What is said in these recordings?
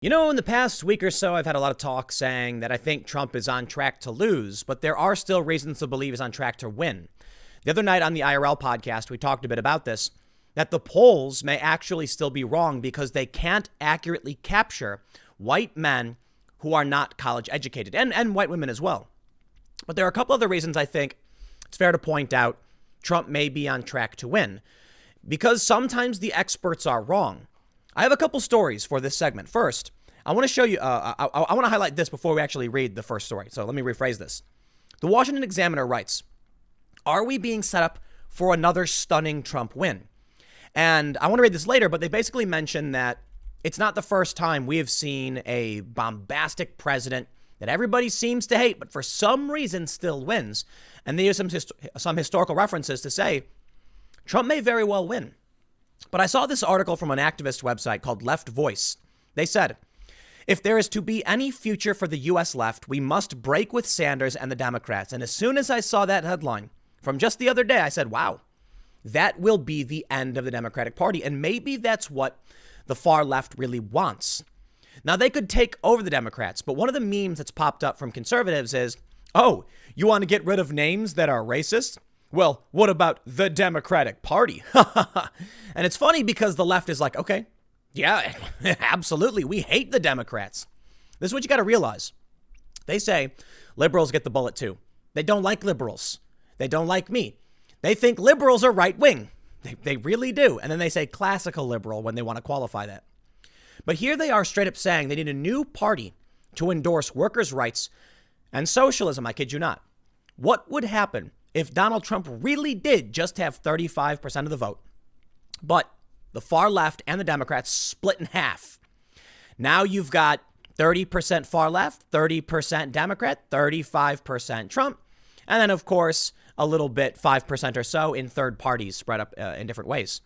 In the past week or so, I've had a lot of talk saying that I think Trump is on track to lose, but there are still reasons to believe he's on track to win. The other night on the IRL podcast, we talked a bit about this, that the polls may actually still be wrong because they can't accurately capture white men who are not college educated and white women as well. But there are a couple other reasons I think it's fair to point out Trump may be on track to win, because sometimes the experts are wrong. I have a couple stories for this segment. First, I want to show you, I want to highlight this before we actually read the first story. So let me rephrase this. The Washington Examiner writes, "Are we being set up for another stunning Trump win?" And I want to read this later, but they basically mention that it's not the first time we have seen a bombastic president that everybody seems to hate, but for some reason still wins. And they use some historical references to say Trump may very well win. But I saw this article from an activist website called Left Voice. They said, "If there is to be any future for the U.S. left, we must break with Sanders and the Democrats." And as soon as I saw that headline from just the other day, I said, wow, that will be the end of the Democratic Party. And maybe that's what the far left really wants. Now, they could take over the Democrats, but one of the memes that's popped up from conservatives is, oh, you want to get rid of names that are racist? Well, what about the Democratic Party? And it's funny because the left is like, okay, yeah, absolutely. We hate the Democrats. This is what you got to realize. They say liberals get the bullet too. They don't like liberals. They don't like me. They think liberals are right wing. They really do. And then they say classical liberal when they want to qualify that. But here they are straight up saying they need a new party to endorse workers' rights and socialism. I kid you not. What would happen if Donald Trump really did just have 35% of the vote, but the far left and the Democrats split in half? Now you've got 30% far left, 30% Democrat, 35% Trump, and then, of course, a little bit, 5% or so in third parties spread up in different ways.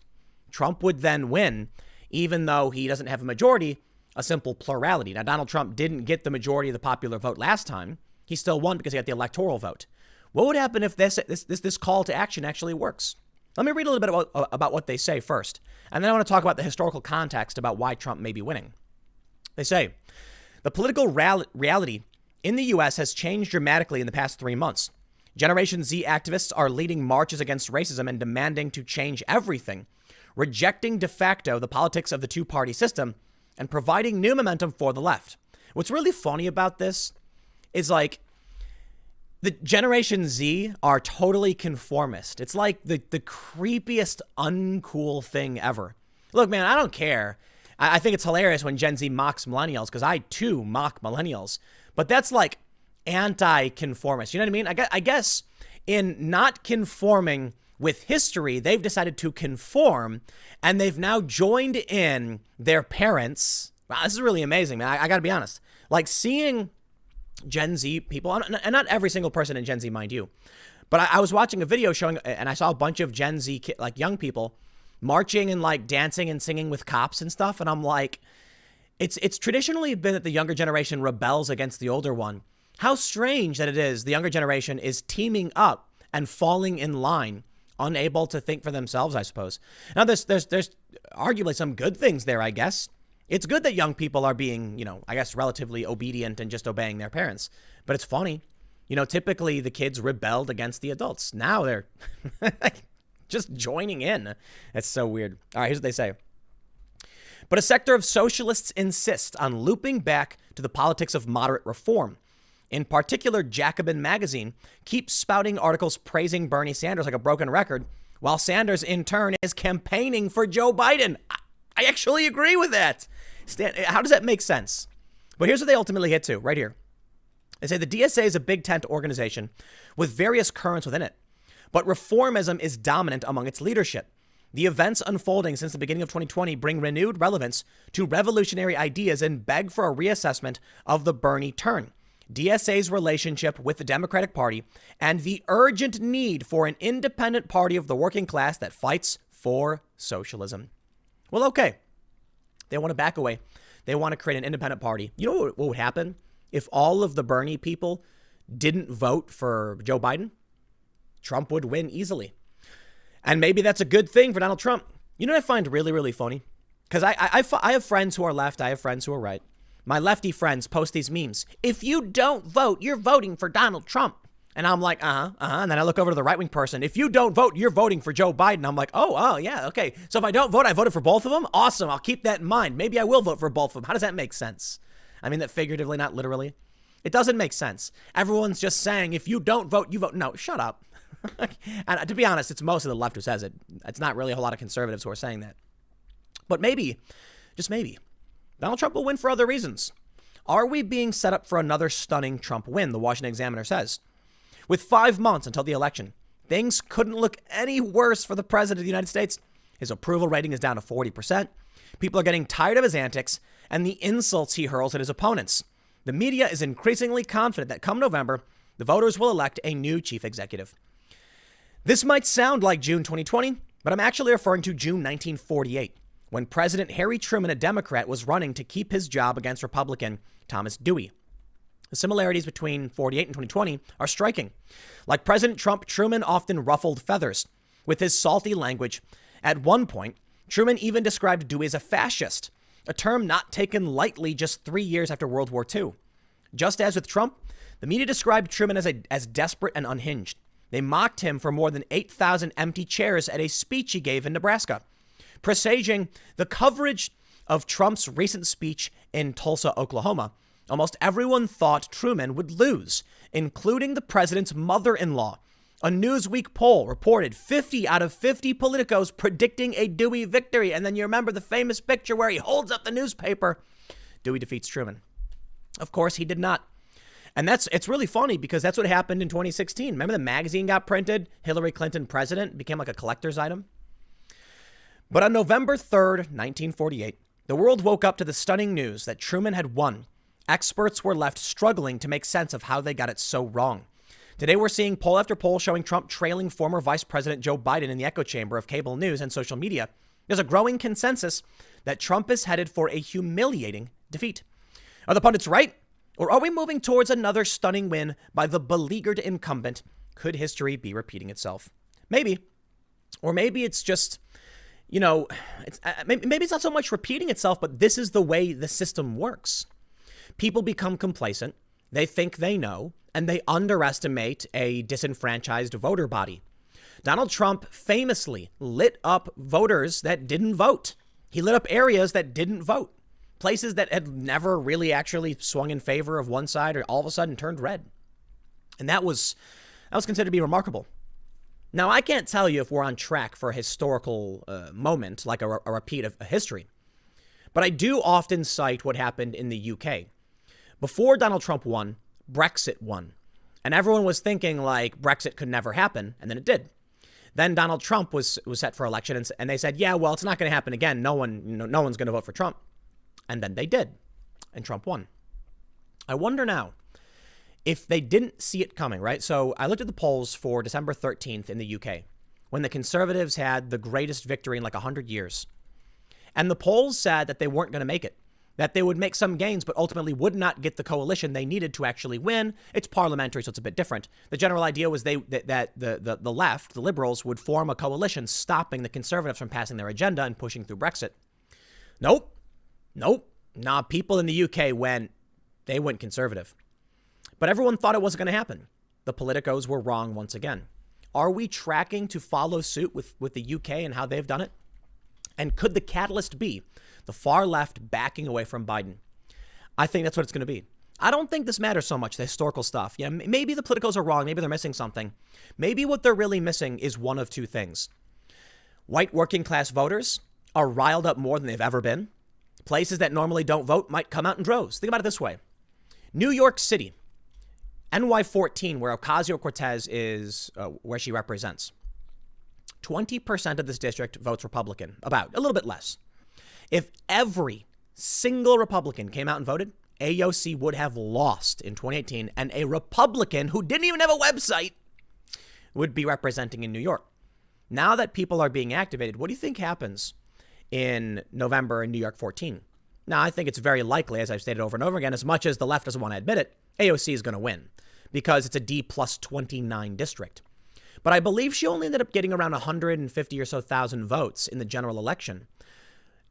Trump would then win, even though he doesn't have a majority, a simple plurality. Now, Donald Trump didn't get the majority of the popular vote last time. He still won because he got the electoral vote. What would happen if this call to action actually works? Let me read a little bit about what they say first, and then I want to talk about the historical context about why Trump may be winning. They say, the political reality in the U.S. has changed dramatically in the past 3 months. Generation Z activists are leading marches against racism and demanding to change everything, rejecting de facto the politics of the two-party system and providing new momentum for the left. What's really funny about this is like, the Generation Z are totally conformist. It's like the creepiest, uncool thing ever. Look, man, I don't care. I think it's hilarious when Gen Z mocks millennials because I, too, mock millennials. But that's like anti-conformist. You know what I mean? I guess in not conforming with history, they've decided to conform, and they've now joined in their parents. Wow, this is really amazing, man. I got to be honest. Like seeing Gen Z people, and not every single person in Gen Z, mind you, but I was watching a video showing, and I saw a bunch of Gen Z, like young people, marching and like dancing and singing with cops and stuff. And I'm like, it's traditionally been that the younger generation rebels against the older one. How strange that it is the younger generation is teaming up and falling in line, unable to think for themselves, I suppose. Now, there's arguably some good things there, I guess. It's good that young people are being, I guess, relatively obedient and just obeying their parents. But it's funny. Typically the kids rebelled against the adults. Now they're just joining in. That's so weird. All right, here's what they say. But a sector of socialists insist on looping back to the politics of moderate reform. In particular, Jacobin magazine keeps spouting articles praising Bernie Sanders like a broken record, while Sanders, in turn, is campaigning for Joe Biden. I actually agree with that. How does that make sense? But here's what they ultimately get to right here. They say the DSA is a big tent organization with various currents within it, but reformism is dominant among its leadership. The events unfolding since the beginning of 2020 bring renewed relevance to revolutionary ideas and beg for a reassessment of the Bernie turn, DSA's relationship with the Democratic Party, and the urgent need for an independent party of the working class that fights for socialism. Well, okay. They want to back away. They want to create an independent party. You know what would happen if all of the Bernie people didn't vote for Joe Biden? Trump would win easily. And maybe that's a good thing for Donald Trump. You know what I find really, really funny? Because I have friends who are left. I have friends who are right. My lefty friends post these memes. If you don't vote, you're voting for Donald Trump. And I'm like, And then I look over to the right-wing person. If you don't vote, you're voting for Joe Biden. I'm like, oh, yeah, okay. So if I don't vote, I voted for both of them? Awesome. I'll keep that in mind. Maybe I will vote for both of them. How does that make sense? I mean that figuratively, not literally. It doesn't make sense. Everyone's just saying, if you don't vote, you vote. No, shut up. And to be honest, it's most of the left who says it. It's not really a whole lot of conservatives who are saying that. But maybe, just maybe, Donald Trump will win for other reasons. Are we being set up for another stunning Trump win, the Washington Examiner says? With 5 months until the election, things couldn't look any worse for the president of the United States. His approval rating is down to 40%. People are getting tired of his antics and the insults he hurls at his opponents. The media is increasingly confident that come November, the voters will elect a new chief executive. This might sound like June 2020, but I'm actually referring to June 1948, when President Harry Truman, a Democrat, was running to keep his job against Republican Thomas Dewey. The similarities between 48 and 2020 are striking. Like President Trump, Truman often ruffled feathers with his salty language. At one point, Truman even described Dewey as a fascist, a term not taken lightly just 3 years after World War II. Just as with Trump, the media described Truman as desperate and unhinged. They mocked him for more than 8,000 empty chairs at a speech he gave in Nebraska, presaging the coverage of Trump's recent speech in Tulsa, Oklahoma. Almost everyone thought Truman would lose, including the president's mother-in-law. A Newsweek poll reported 50 out of 50 politicos predicting a Dewey victory. And then you remember the famous picture where he holds up the newspaper. Dewey defeats Truman. Of course, he did not. And it's really funny because that's what happened in 2016. Remember the magazine got printed? Hillary Clinton president became like a collector's item. But on November 3rd, 1948, the world woke up to the stunning news that Truman had won. Experts were left struggling to make sense of how they got it so wrong. Today, we're seeing poll after poll showing Trump trailing former Vice President Joe Biden in the echo chamber of cable news and social media. There's a growing consensus that Trump is headed for a humiliating defeat. Are the pundits right? Or are we moving towards another stunning win by the beleaguered incumbent? Could history be repeating itself? Maybe. Or maybe it's just, maybe it's not so much repeating itself, but this is the way the system works. People become complacent. They think they know, and they underestimate a disenfranchised voter body. Donald Trump famously lit up voters that didn't vote. He lit up areas that didn't vote. Places that had never really actually swung in favor of one side or all of a sudden turned red. And that was considered to be remarkable. Now, I can't tell you if we're on track for a historical moment, like a repeat of history. But I do often cite what happened in the UK. Before Donald Trump won, Brexit won. And everyone was thinking like Brexit could never happen. And then it did. Then Donald Trump was set for election. And they said, yeah, well, it's not going to happen again. No one's going to vote for Trump. And then they did. And Trump won. I wonder now if they didn't see it coming, right? So I looked at the polls for December 13th in the UK, when the Conservatives had the greatest victory in like 100 years. And the polls said that they weren't going to make it, that they would make some gains, but ultimately would not get the coalition they needed to actually win. It's parliamentary, so it's a bit different. The general idea was that the left, the liberals, would form a coalition stopping the Conservatives from passing their agenda and pushing through Brexit. Nope. Nah, people in the UK went conservative. But everyone thought it wasn't going to happen. The politicos were wrong once again. Are we tracking to follow suit with the UK and how they've done it? And could the catalyst be the far left backing away from Biden? I think that's what it's going to be. I don't think this matters so much, the historical stuff. Yeah, maybe the politicos are wrong. Maybe they're missing something. Maybe what they're really missing is one of two things. White working class voters are riled up more than they've ever been. Places that normally don't vote might come out in droves. Think about it this way. New York City, NY14, where Ocasio-Cortez is, where she represents. 20% of this district votes Republican, about a little bit less. If every single Republican came out and voted, AOC would have lost in 2018, and a Republican who didn't even have a website would be representing in New York. Now that people are being activated, what do you think happens in November in New York 14? Now, I think it's very likely, as I've stated over and over again, as much as the left doesn't want to admit it, AOC is going to win because it's a D plus 29 district. But I believe she only ended up getting around 150 or so thousand votes in the general election.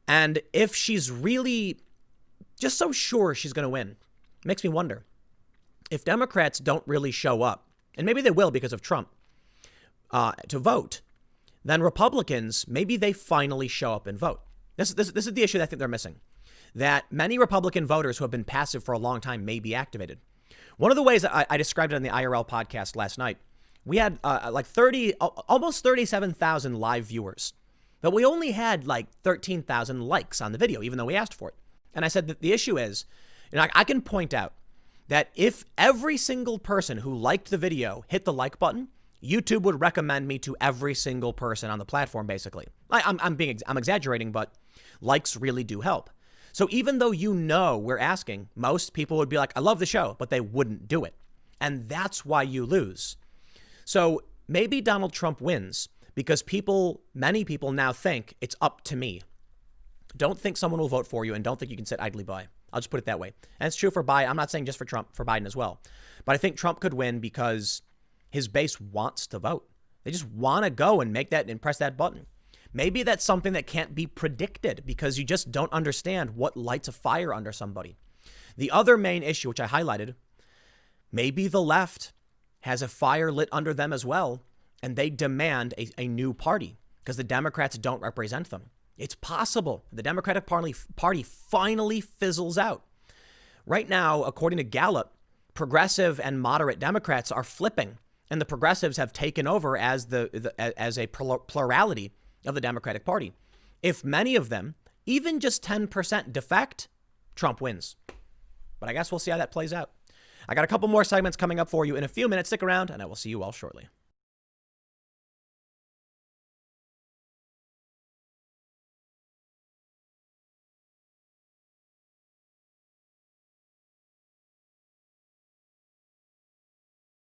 And if she's really just so sure she's going to win. Makes me wonder if Democrats don't really show up, and maybe they will because of Trump, to vote, then Republicans, maybe they finally show up and vote. This is the issue that I think they're missing, that many Republican voters who have been passive for a long time may be activated. One of the ways I described it on the IRL podcast last night, we had almost 37,000 live viewers, but we only had like 13,000 likes on the video, even though we asked for it. And I said that the issue is, I can point out that if every single person who liked the video hit the like button, YouTube would recommend me to every single person on the platform, basically. I'm exaggerating, but likes really do help. So even though we're asking, most people would be like, I love the show, but they wouldn't do it. And that's why you lose. So maybe Donald Trump wins because many people now think it's up to me. Don't think someone will vote for you and don't think you can sit idly by. I'll just put it that way. And it's true for Biden. I'm not saying just for Trump, for Biden as well. But I think Trump could win because his base wants to vote. They just want to go and make that and press that button. Maybe that's something that can't be predicted because you just don't understand what lights a fire under somebody. The other main issue, which I highlighted, maybe the left has a fire lit under them as well, and they demand a new party because the Democrats don't represent them. It's possible the Democratic Party finally fizzles out. Right now, according to Gallup, progressive and moderate Democrats are flipping, and the progressives have taken over as a plurality of the Democratic Party. If many of them, even just 10% defect, Trump wins. But I guess we'll see how that plays out. I got a couple more segments coming up for you in a few minutes. Stick around, and I will see you all shortly.